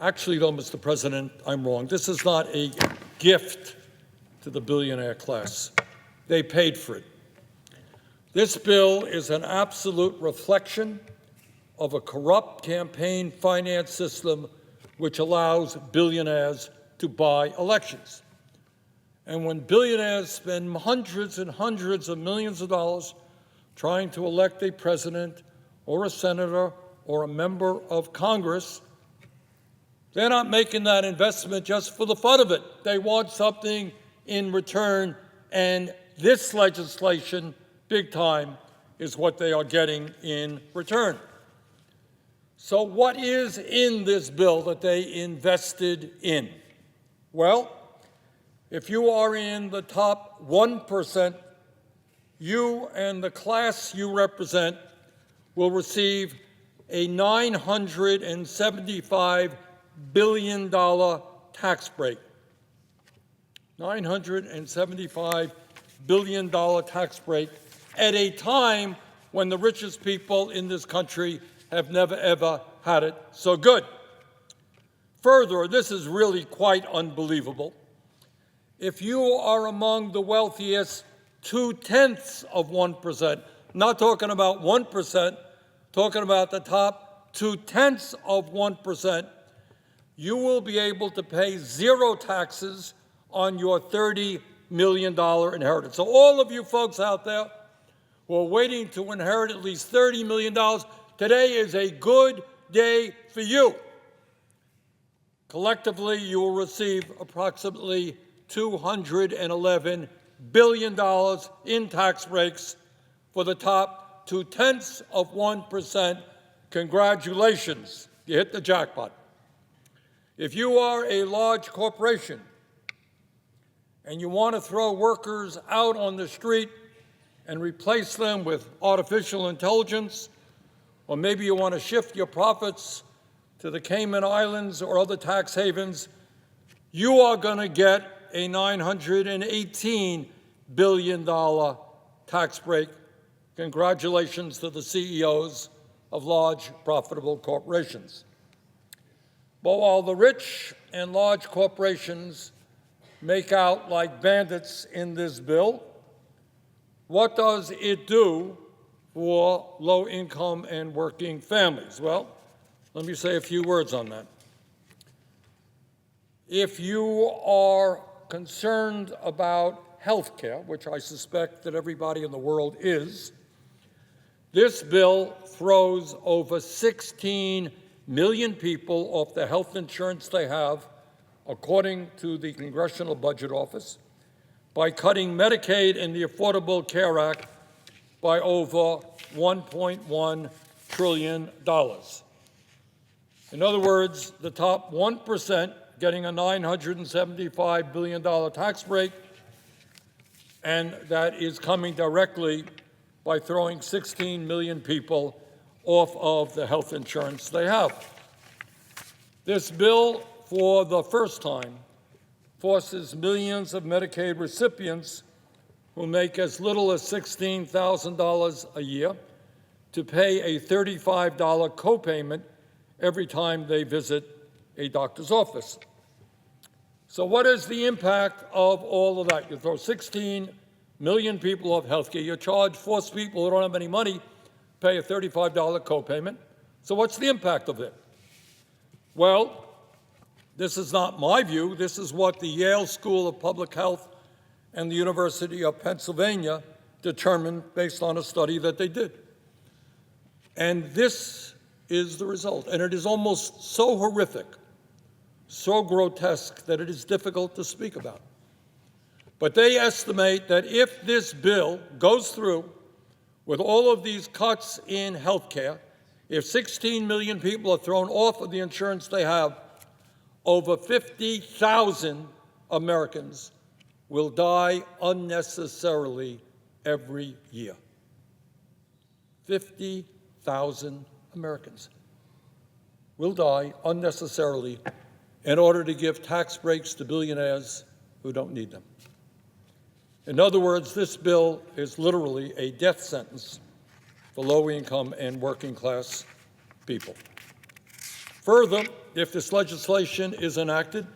Actually, though, Mr. President, I'm wrong. This is not a gift to the billionaire class. They paid for it. This bill is an absolute reflection of a corrupt campaign finance system which allows billionaires to buy elections. And when billionaires spend hundreds and hundreds of millions of dollars trying to elect a president or a senator or a member of Congress, they're not making that investment just for the fun of it. They want something in return, and this legislation, big time, is what they are getting in return. So what is in this bill that they invested in? Well, if you are in the top 1%, you and the class you represent will receive a $975 billion tax break. $975 billion tax break at a time when the richest people in this country have never, ever had it so good. Further, this is really quite unbelievable. If you are among the wealthiest 0.2%, not talking about 1%, talking about the top 0.2%, you will be able to pay zero taxes on your $30 million inheritance. So all of you folks out there who are waiting to inherit at least $30 million, today is a good day for you. Collectively, you will receive approximately $211 billion in tax breaks for the top 0.2%. Congratulations, you hit the jackpot. If you are a large corporation and you want to throw workers out on the street and replace them with artificial intelligence, or maybe you want to shift your profits to the Cayman Islands or other tax havens, you are going to get a $918 billion tax break. Congratulations to the CEOs of large, profitable corporations. But while the rich and large corporations make out like bandits in this bill, what does it do for low-income and working families? Well, let me say a few words on that. If you are concerned about health care, which I suspect that everybody in the world is, this bill throws over 16 million people off the health insurance they have, according to the Congressional Budget Office, by cutting Medicaid and the Affordable Care Act by over $1.1 trillion. In other words, the top 1% getting a $975 billion tax break, and that is coming directly by throwing 16 million people off of the health insurance they have. This bill, for the first time, forces millions of Medicaid recipients who make as little as $16,000 a year to pay a $35 copayment every time they visit a doctor's office. So what is the impact of all of that? You throw 16 million people off health care. You force people who don't have any money pay a $35 copayment. So what's the impact of it? Well, this is not my view. This is what the Yale School of Public Health and the University of Pennsylvania determined based on a study that they did. And this is the result. And it is almost so horrific, so grotesque, that it is difficult to speak about. But they estimate that if this bill goes through with all of these cuts in health care, if 16 million people are thrown off of the insurance they have, over 50,000 Americans will die unnecessarily every year. 50,000 Americans will die unnecessarily in order to give tax breaks to billionaires who don't need them. In other words, this bill is literally a death sentence for low-income and working-class people. Further, if this legislation is enacted,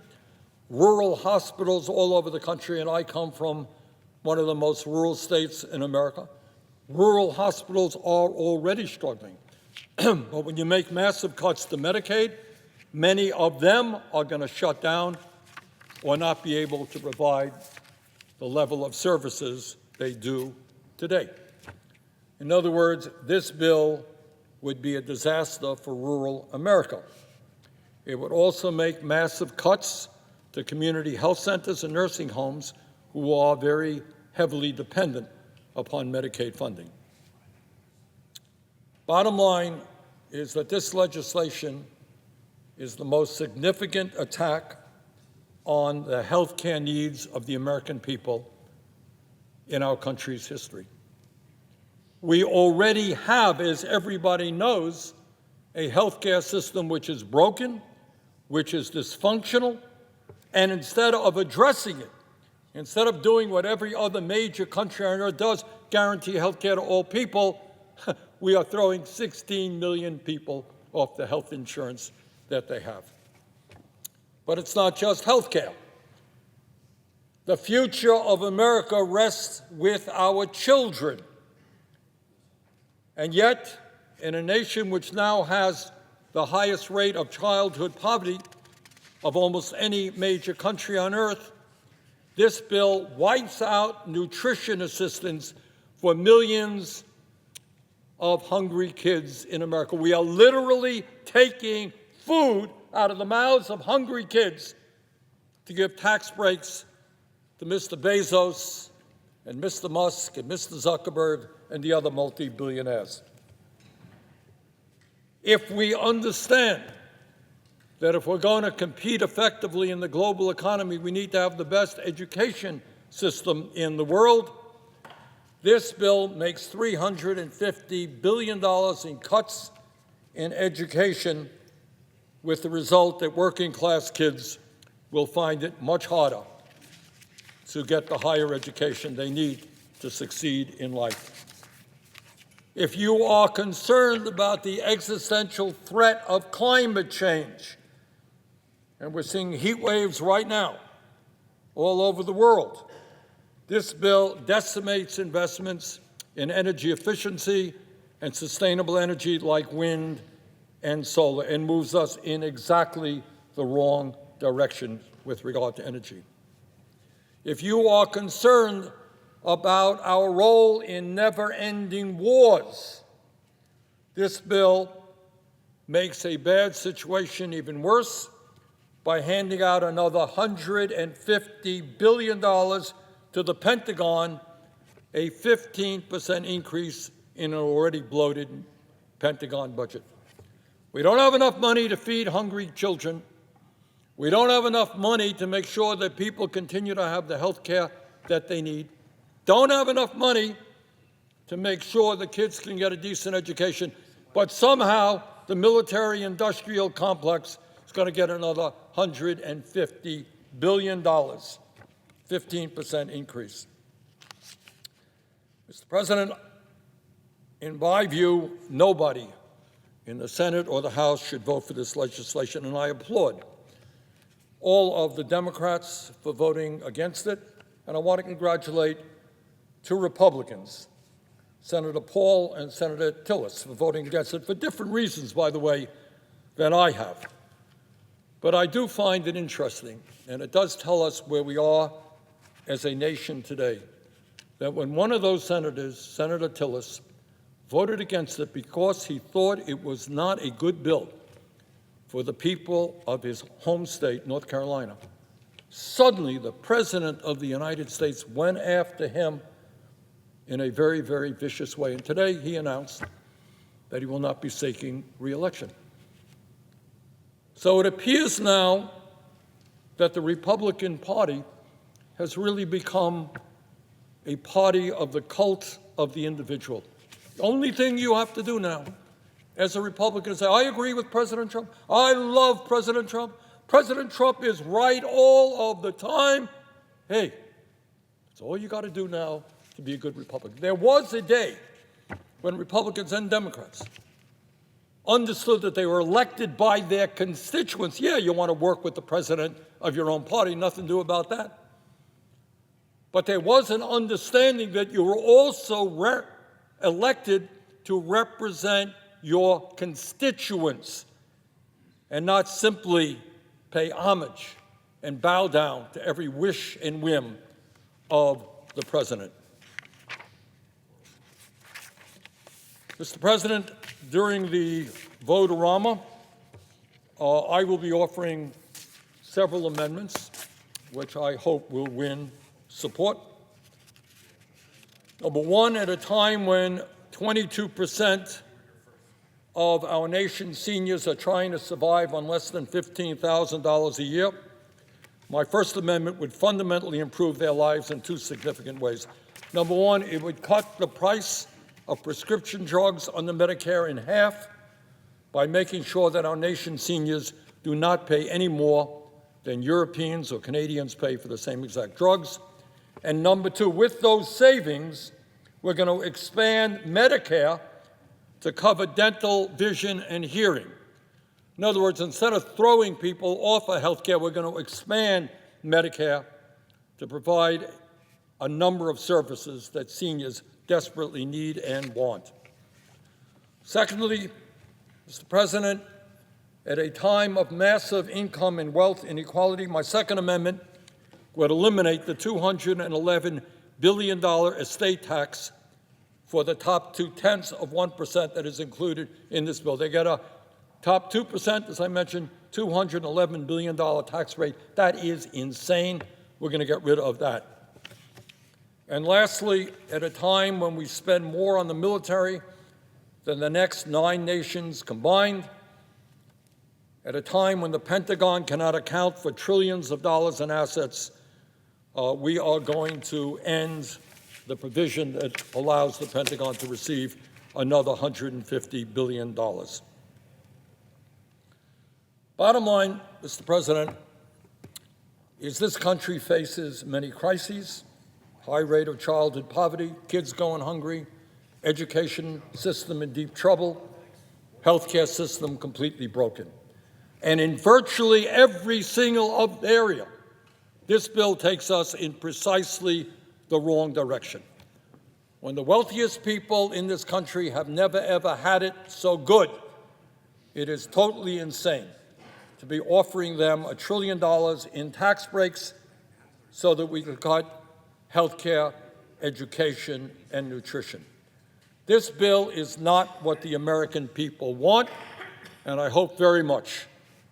rural hospitals all over the country, and I come from one of the most rural states in America, rural hospitals are already struggling. But when you make massive cuts to Medicaid, many of them are going to shut down or not be able to provide the level of services they do today. In other words, this bill would be a disaster for rural America. It would also make massive cuts to community health centers and nursing homes who are very heavily dependent upon Medicaid funding. Bottom line is that this legislation is the most significant attack on the health care needs of the American people in our country's history. We already have, as everybody knows, a health care system which is broken, which is dysfunctional, and instead of addressing it, instead of doing what every other major country on earth does, guarantee health care to all people, we are throwing 16 million people off the health insurance that they have. But it's not just health care. The future of America rests with our children. And yet, in a nation which now has the highest rate of childhood poverty of almost any major country on earth, this bill wipes out nutrition assistance for millions of hungry kids in America. We are literally taking food out of the mouths of hungry kids to give tax breaks to Mr. Bezos and Mr. Musk and Mr. Zuckerberg and the other multi-billionaires. If we understand that if we're going to compete effectively in the global economy, we need to have the best education system in the world, this bill makes $350 billion in cuts in education, with the result that working-class kids will find it much harder to get the higher education they need to succeed in life. If you are concerned about the existential threat of climate change, and we're seeing heat waves right now all over the world, this bill decimates investments in energy efficiency and sustainable energy like wind and solar, and moves us in exactly the wrong direction with regard to energy. If you are concerned about our role in never-ending wars, this bill makes a bad situation even worse by handing out another $150 billion to the Pentagon, a 15% increase in an already bloated Pentagon budget. We don't have enough money to feed hungry children. We don't have enough money to make sure that people continue to have the health care that they need. Don't have enough money to make sure the kids can get a decent education. But somehow the military-industrial complex is going to get another $150 billion, 15% increase. Mr. President, in my view, nobody in the Senate or the House should vote for this legislation, and I applaud all of the Democrats for voting against it, and I want to congratulate two Republicans, Senator Paul and Senator Tillis, for voting against it for different reasons, by the way, than I have. But I do find it interesting, and it does tell us where we are as a nation today, that when one of those senators, Senator Tillis, voted against it because he thought it was not a good bill for the people of his home state, North Carolina, suddenly the President of the United States went after him in a very, very vicious way. And today he announced that he will not be seeking re-election. So it appears now that the Republican Party has really become a party of the cult of the individual. The only thing you have to do now as a Republican is say, I agree with President Trump. I love President Trump. President Trump is right all of the time. Hey, that's all you got to do now to be a good Republican. There was a day when Republicans and Democrats understood that they were elected by their constituents. Yeah, you want to work with the president of your own party, nothing to do about that. But there was an understanding that you were also elected to represent your constituents and not simply pay homage and bow down to every wish and whim of the president. Mr. President, during the vote-a-rama, I will be offering several amendments, which I hope will win support. Number one, at a time when 22% of our nation's seniors are trying to survive on less than $15,000 a year, my first amendment would fundamentally improve their lives in two significant ways. Number one, it would cut the price of prescription drugs under Medicare in half by making sure that our nation's seniors do not pay any more than Europeans or Canadians pay for the same exact drugs. And number two, with those savings, we're going to expand Medicare to cover dental, vision, and hearing. In other words, instead of throwing people off of health care, we're going to expand Medicare to provide a number of services that seniors desperately need and want. Secondly, Mr. President, at a time of massive income and wealth inequality, my second amendment would eliminate the $211 billion estate tax for the top 0.2% that is included in this bill. They get a top 2%, as I mentioned, $211 billion tax rate. That is insane. We're going to get rid of that. And lastly, at a time when we spend more on the military than the next 9 nations combined, at a time when the Pentagon cannot account for trillions of dollars in assets, we are going to end the provision that allows the Pentagon to receive another $150 billion. Bottom line, Mr. President, is this country faces many crises: high rate of childhood poverty, kids going hungry, education system in deep trouble, healthcare system completely broken. And in virtually every single area, this bill takes us in precisely the wrong direction. When the wealthiest people in this country have never, ever had it so good, it is totally insane to be offering them $1 trillion in tax breaks so that we can cut health care, education, and nutrition. This bill is not what the American people want, and I hope very much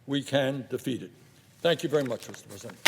we can defeat it. Thank you very much, Mr. President.